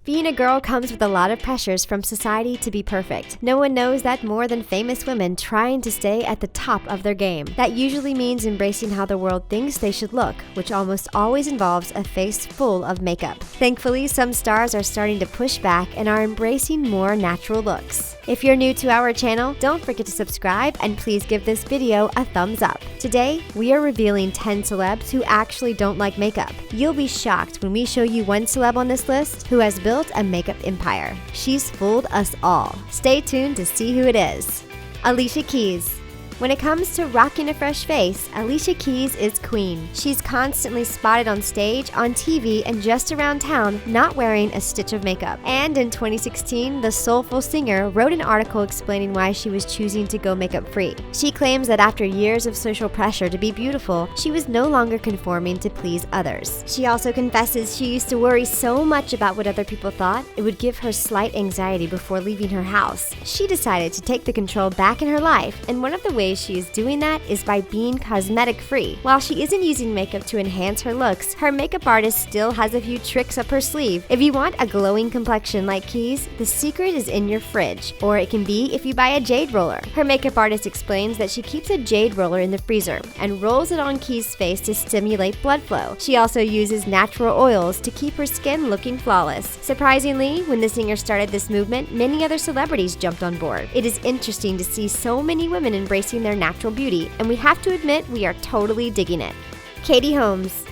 Being a girl comes with a lot of pressures from society to be perfect. No one knows that more than famous women trying to stay at the top of their game. That usually means embracing how the world thinks they should look, which almost always involves a face full of makeup. Thankfully, some stars are starting to push back and are embracing more natural looks. If you're new to our channel, don't forget to subscribe and please give this video a thumbs up. Today, we are revealing 10 celebs who actually don't like makeup. You'll be shocked when we show you one celeb on this list who has built a makeup empire. She's fooled us all. Stay tuned to see who it is. Alicia Keys. When it comes to rocking a fresh face, Alicia Keys is queen. She's constantly spotted on stage, on TV, and just around town, not wearing a stitch of makeup. And in 2016, the soulful singer wrote an article explaining why she was choosing to go makeup-free. She claims that after years of social pressure to be beautiful, she was no longer conforming to please others. She also confesses she used to worry so much about what other people thought, it would give her slight anxiety before leaving her house. She decided to take the control back in her life, and one of the ways she is doing that is by being cosmetic free. While she isn't using makeup to enhance her looks, her makeup artist still has a few tricks up her sleeve. If you want a glowing complexion like Keys, the secret is in your fridge, or it can be if you buy a jade roller. Her makeup artist explains that she keeps a jade roller in the freezer and rolls it on Keys' face to stimulate blood flow. She also uses natural oils to keep her skin looking flawless. Surprisingly, when the singer started this movement, many other celebrities jumped on board. It is interesting to see so many women embracing their natural beauty, and we have to admit we are totally digging it. Katie Holmes.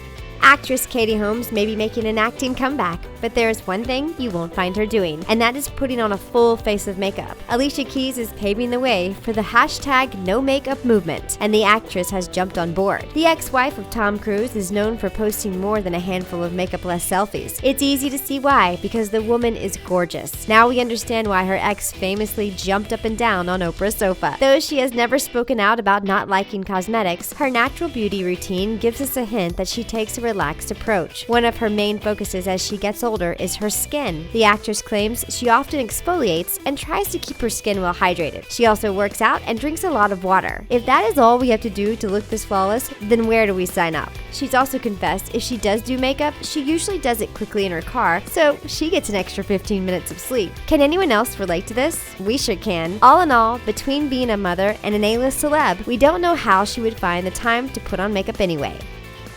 Actress Katie Holmes may be making an acting comeback, but there is one thing you won't find her doing, and that is putting on a full face of makeup. Alicia Keys is paving the way for the #NoMakeup movement, and the actress has jumped on board. The ex-wife of Tom Cruise is known for posting more than a handful of makeup-less selfies. It's easy to see why, because the woman is gorgeous. Now we understand why her ex famously jumped up and down on Oprah's sofa. Though she has never spoken out about not liking cosmetics, her natural beauty routine gives us a hint that she takes a relaxed approach. One of her main focuses as she gets older is her skin. The actress claims she often exfoliates and tries to keep her skin well hydrated. She also works out and drinks a lot of water. If that is all we have to do to look this flawless, then where do we sign up? She's also confessed if she does do makeup, she usually does it quickly in her car, so she gets an extra 15 minutes of sleep. Can anyone else relate to this? We sure can. All in all, between being a mother and an A-list celeb, we don't know how she would find the time to put on makeup anyway.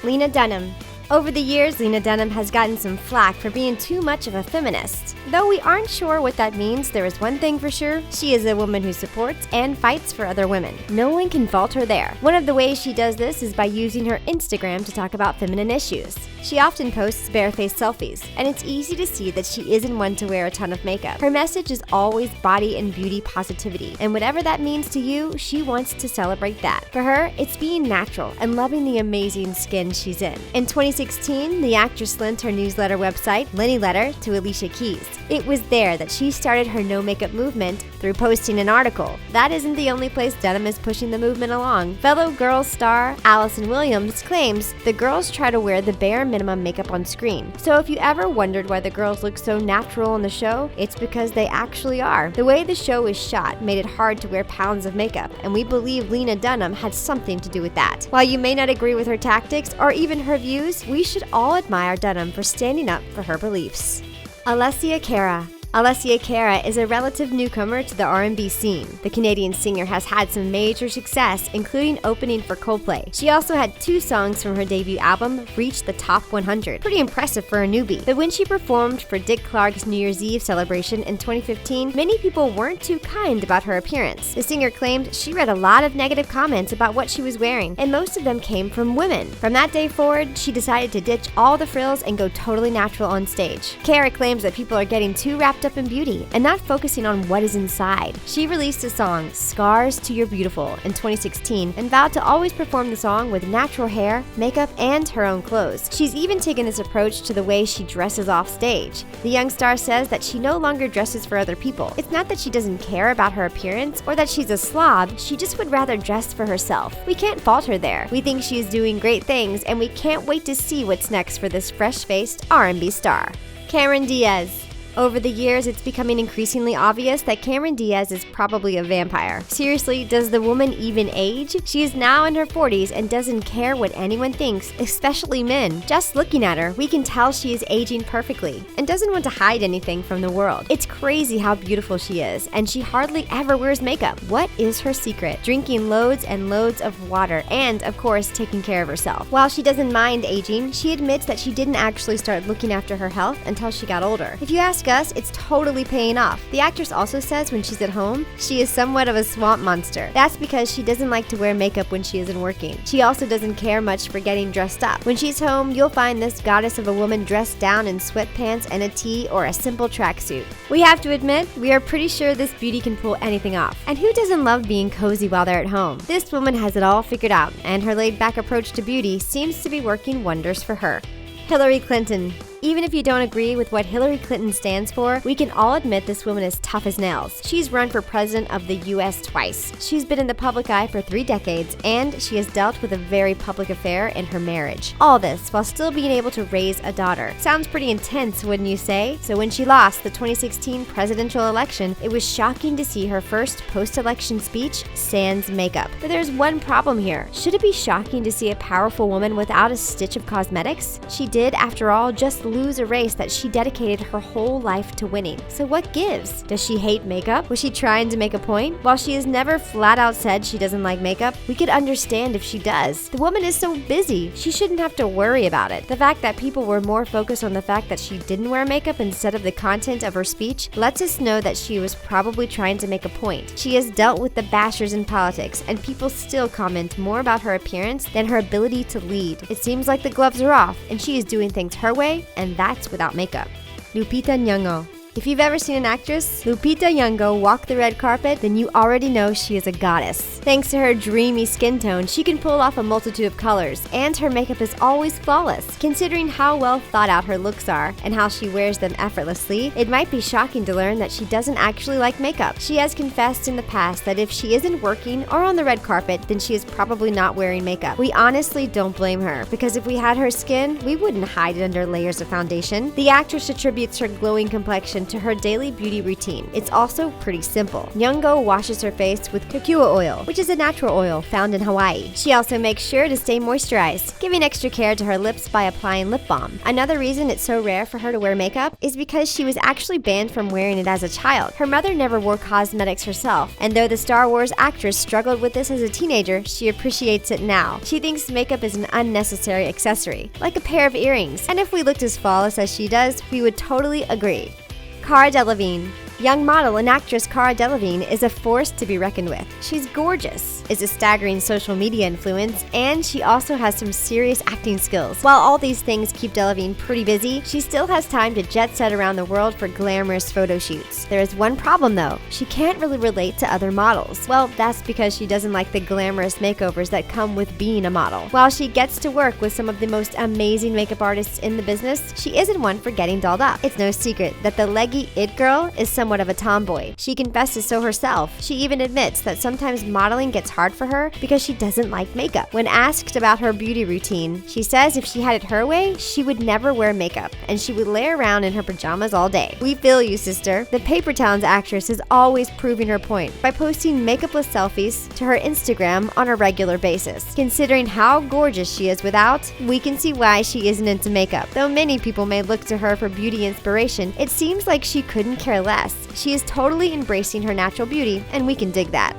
Lena Dunham. Over the years, Lena Dunham has gotten some flack for being too much of a feminist. Though we aren't sure what that means, there is one thing for sure: she is a woman who supports and fights for other women. No one can fault her there. One of the ways she does this is by using her Instagram to talk about feminine issues. She often posts barefaced selfies, and it's easy to see that she isn't one to wear a ton of makeup. Her message is always body and beauty positivity, and whatever that means to you, she wants to celebrate that. For her, it's being natural and loving the amazing skin she's in. In 2016, the actress lent her newsletter website, Lenny Letter, to Alicia Keys. It was there that she started her no makeup movement through posting an article. That isn't the only place Dunham is pushing the movement along. Fellow Girls star Allison Williams claims the girls try to wear the bare minimum makeup on screen. So if you ever wondered why the girls look so natural on the show, it's because they actually are. The way the show is shot made it hard to wear pounds of makeup, and we believe Lena Dunham had something to do with that. While you may not agree with her tactics or even her views, we should all admire Dunham for standing up for her beliefs. ALESSIA Cara. Alicia Cara is a relative newcomer to the R&B scene. The Canadian singer has had some major success, including opening for Coldplay. She also had 2 songs from her debut album reach the top 100. Pretty impressive for a newbie. But when she performed for Dick Clark's New Year's Eve celebration in 2015, many people weren't too kind about her appearance. The singer claimed she read a lot of negative comments about what she was wearing, and most of them came from women. From that day forward, she decided to ditch all the frills and go totally natural on stage. Cara claims that people are getting too wrapped up in beauty and not focusing on what is inside. She released a song, Scars to Your Beautiful, in 2016 and vowed to always perform the song with natural hair, makeup, and her own clothes. She's even taken this approach to the way she dresses off stage. The young star says that she no longer dresses for other people. It's not that she doesn't care about her appearance or that she's a slob, she just would rather dress for herself. We can't fault her there. We think she is doing great things, and we can't wait to see what's next for this fresh-faced R&B star. Diaz. Over the years, it's becoming increasingly obvious that Cameron Diaz is probably a vampire. Seriously, does the woman even age? She is now in her 40s and doesn't care what anyone thinks, especially men. Just looking at her, we can tell she is aging perfectly and doesn't want to hide anything from the world. It's crazy how beautiful she is, and she hardly ever wears makeup. What is her secret? Drinking loads and loads of water and, of course, taking care of herself. While she doesn't mind aging, she admits that she didn't actually start looking after her health until she got older. If you ask us, it's totally paying off. The actress also says when she's at home, she is somewhat of a swamp monster. That's because she doesn't like to wear makeup when she isn't working. She also doesn't care much for getting dressed up. When she's home, you'll find this goddess of a woman dressed down in sweatpants and a tee or a simple tracksuit. We have to admit, we are pretty sure this beauty can pull anything off. And who doesn't love being cozy while they're at home? This woman has it all figured out, and her laid-back approach to beauty seems to be working wonders for her. Hillary Clinton. Even if you don't agree with what Hillary Clinton stands for, we can all admit this woman is tough as nails. She's run for president of the US twice. She's been in the public eye for 3 decades, and she has dealt with a very public affair in her marriage. All this while still being able to raise a daughter. Sounds pretty intense, wouldn't you say? So when she lost the 2016 presidential election, it was shocking to see her first post-election speech sans makeup. But there's one problem here. Should it be shocking to see a powerful woman without a stitch of cosmetics? She did, after all, just lose a race that she dedicated her whole life to winning. So what gives? Does she hate makeup? Was she trying to make a point? While she has never flat out said she doesn't like makeup, we could understand if she does. The woman is so busy, she shouldn't have to worry about it. The fact that people were more focused on the fact that she didn't wear makeup instead of the content of her speech lets us know that she was probably trying to make a point. She has dealt with the bashers in politics, and people still comment more about her appearance than her ability to lead. It seems like the gloves are off, and she is doing things her way, and that's without makeup. LUPITA NYONG'O. If you've ever seen an actress, Lupita Nyong'o, walk the red carpet, then you already know she is a goddess. Thanks to her dreamy skin tone, she can pull off a multitude of colors, and her makeup is always flawless. Considering how well thought out her looks are, and how she wears them effortlessly, it might be shocking to learn that she doesn't actually like makeup. She has confessed in the past that if she isn't working or on the red carpet, then she is probably not wearing makeup. We honestly don't blame her, because if we had her skin, we wouldn't hide it under layers of foundation. The actress attributes her glowing complexion to her daily beauty routine. It's also pretty simple. Nyong'o washes her face with kokua oil, which is a natural oil found in Hawaii. She also makes sure to stay moisturized, giving extra care to her lips by applying lip balm. Another reason it's so rare for her to wear makeup is because she was actually banned from wearing it as a child. Her mother never wore cosmetics herself, and though the Star Wars actress struggled with this as a teenager, she appreciates it now. She thinks makeup is an unnecessary accessory, like a pair of earrings. And if we looked as flawless as she does, we would totally agree. Cara Delevingne. Young model and actress Cara Delevingne is a force to be reckoned with. She's gorgeous, is a staggering social media influence, and she also has some serious acting skills. While all these things keep Delevingne pretty busy, she still has time to jet set around the world for glamorous photo shoots. There is one problem though, she can't really relate to other models. Well, that's because she doesn't like the glamorous makeovers that come with being a model. While she gets to work with some of the most amazing makeup artists in the business, she isn't one for getting dolled up. It's no secret that the leggy it girl is somewhat of a tomboy. She confesses so herself. She even admits that sometimes modeling gets hard for her because she doesn't like makeup. When asked about her beauty routine, she says if she had it her way, she would never wear makeup and she would lay around in her pajamas all day. We feel you, sister. The Paper Towns actress is always proving her point by posting makeupless selfies to her Instagram on a regular basis. Considering how gorgeous she is without, we can see why she isn't into makeup. Though many people may look to her for beauty inspiration, it seems like she couldn't care less. She is totally embracing her natural beauty, and we can dig that.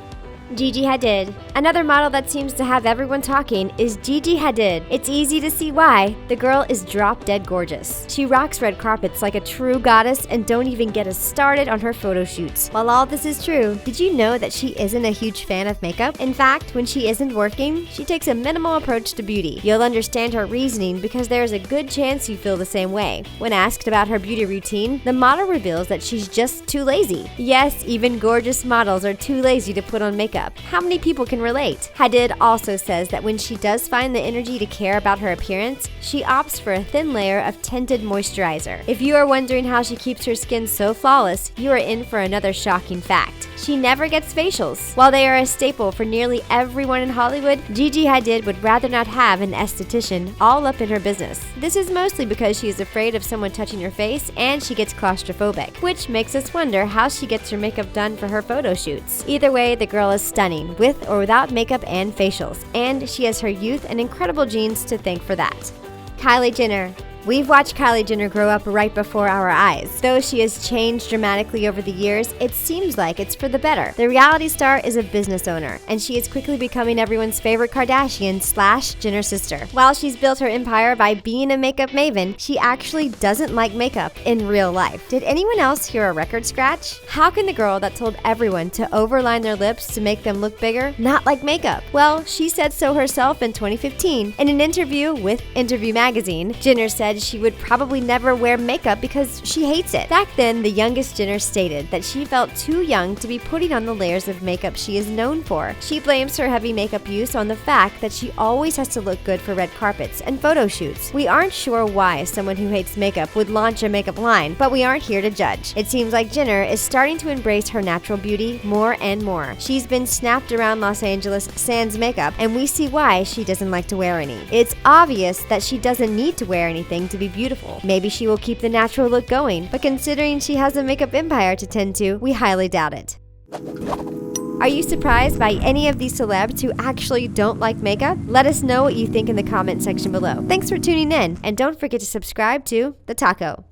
Gigi Hadid. Another model that seems to have everyone talking is Gigi Hadid. It's easy to see why. The girl is drop-dead gorgeous. She rocks red carpets like a true goddess, and don't even get us started on her photo shoots. While all this is true, did you know that she isn't a huge fan of makeup? In fact, when she isn't working, she takes a minimal approach to beauty. You'll understand her reasoning because there is a good chance you feel the same way. When asked about her beauty routine, the model reveals that she's just too lazy. Yes, even gorgeous models are too lazy to put on makeup. makeup. How many people can relate? Hadid also says that when she does find the energy to care about her appearance, she opts for a thin layer of tinted moisturizer. If you are wondering how she keeps her skin so flawless, you are in for another shocking fact. She never gets facials. While they are a staple for nearly everyone in Hollywood, Gigi Hadid would rather not have an esthetician all up in her business. This is mostly because she is afraid of someone touching her face and she gets claustrophobic, which makes us wonder how she gets her makeup done for her photo shoots. Either way, the girl is stunning, with or without makeup and facials, and she has her youth and incredible genes to thank for that. Kylie Jenner. We've watched Kylie Jenner grow up right before our eyes. Though she has changed dramatically over the years, it seems like it's for the better. The reality star is a business owner, and she is quickly becoming everyone's favorite Kardashian/Jenner sister. While she's built her empire by being a makeup maven, she actually doesn't like makeup in real life. Did anyone else hear a record scratch? How can the girl that told everyone to overline their lips to make them look bigger not like makeup? Well, she said so herself in 2015. In an interview with Interview magazine, Jenner said she would probably never wear makeup because she hates it. Back then, the youngest Jenner stated that she felt too young to be putting on the layers of makeup she is known for. She blames her heavy makeup use on the fact that she always has to look good for red carpets and photo shoots. We aren't sure why someone who hates makeup would launch a makeup line, but we aren't here to judge. It seems like Jenner is starting to embrace her natural beauty more and more. She's been snapped around Los Angeles sans makeup, and we see why she doesn't like to wear any. It's obvious that she doesn't need to wear anything to be beautiful. Maybe she will keep the natural look going, but considering she has a makeup empire to tend to, we highly doubt it. Are you surprised by any of these celebs who actually don't like makeup? Let us know what you think in the comment section below. Thanks for tuning in, and don't forget to subscribe to The Taco.